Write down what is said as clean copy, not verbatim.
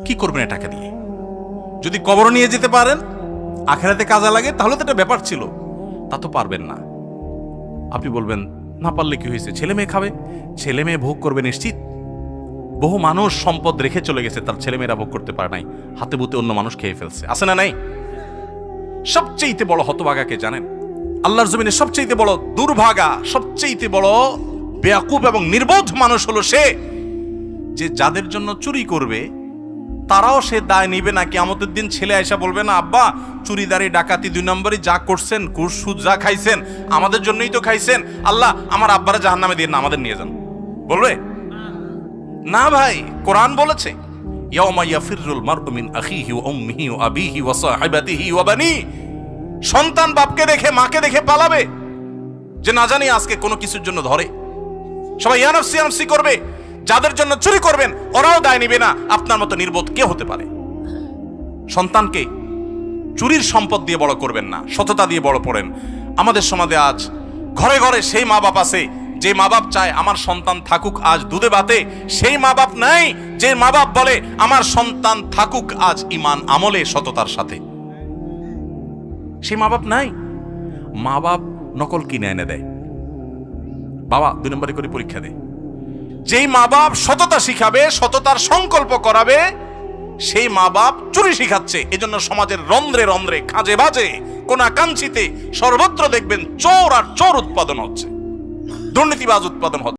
কি করবেন টাকা দিয়ে? যদি কবর নিয়ে যেতে পারেন, আখেরাতে কাজে লাগে, তাহলে তো একটা ব্যাপার ছিল। তা তো পারবেন না। আপনি বলবেন না পারলে কি হয়েছে, ছেলে মেয়ে খাবে, ছেলে মেয়ে ভোগ করবে নিশ্চিত। বহু মানুষ সম্পদ রেখে চলে গেছে, তার ছেলে মেয়েরা ভোগ করতে পারে নাই, হাতে বুতে অন্য মানুষ খেয়ে ফেলছে, আছে না নাই? সবচেয়ে বড় হতভাগাকে জানেন? আল্লাহর জমিনে সবচেয়ে বড় দুর্ভাগা, সবচেয়ে বড় বেয়াকুব এবং নির্বোধ মানুষ হলো সে, যে যাদের জন্য চুরি করবে তারাও সে দায় নিবে না। কিয়ামতের দিন ছেলে আয়সা বলবে না, আব্বা চুরিদারি ডাকাতি 2 নম্বরই যা করছেন, ঘুষ সুদ যা খাইছেন আমাদের জন্যই তো খাইছেন, আল্লাহ আমার আব্বারা জাহান্নামে দিয়ে না, আমাদের নিয়ে যান। বলবে না ভাই, কোরআন বলেছে ইয়াউমা ইয়াফিরুল মারউ মিন আখিহি ওয়া উম্মিহি ওয়া আবিহি ওয়া সাহিবাতিহি ওয়া বানি। সন্তান বাপকে দেখে মাকে দেখে পালাবে, যে না জানি আজকে কোনো কিছুর জন্য ধরে। সবাই ইয়া নাফসি ইয়া নাফসি করবে। যাদের জন্য চুরি করবেন ওরাও দায় নিবে না। আপনার মতো নির্বোধ কে হতে পারে? সন্তানকে চুরির সম্পদ দিয়ে বড় করবেন না, সততা দিয়ে বড় করেন। আমাদের সমাজে আজ ঘরে ঘরে সেই মা বাপ আছে যে মা বাপ চায় আমার সন্তান থাকুক আজ দুধে ভাতে, সেই মা বাপ নাই যে মা বাপ বলে আমার সন্তান থাকুক আজ ঈমান আমলে সততার সাথে। সেই মা বাপ নাই। মা বাপ নকল কিনে এনে দেয়, বাবা 2 নম্বরে করে পরীক্ষা দেয়। যেই মা বাপ সততা শিখাবে, সততার সংকল্প করাবে, সেই মা বাপ চুরি শিখাচ্ছে। এজন্য সমাজের রন্ধ্রে রন্ধ্রে, খাঁজে বাজে, কোনাকাঞ্চিতে সর্বত্র দেখবেন চোর আর চোর উৎপাদন হচ্ছে, দুর্নীতিবাজ উৎপাদন হচ্ছে।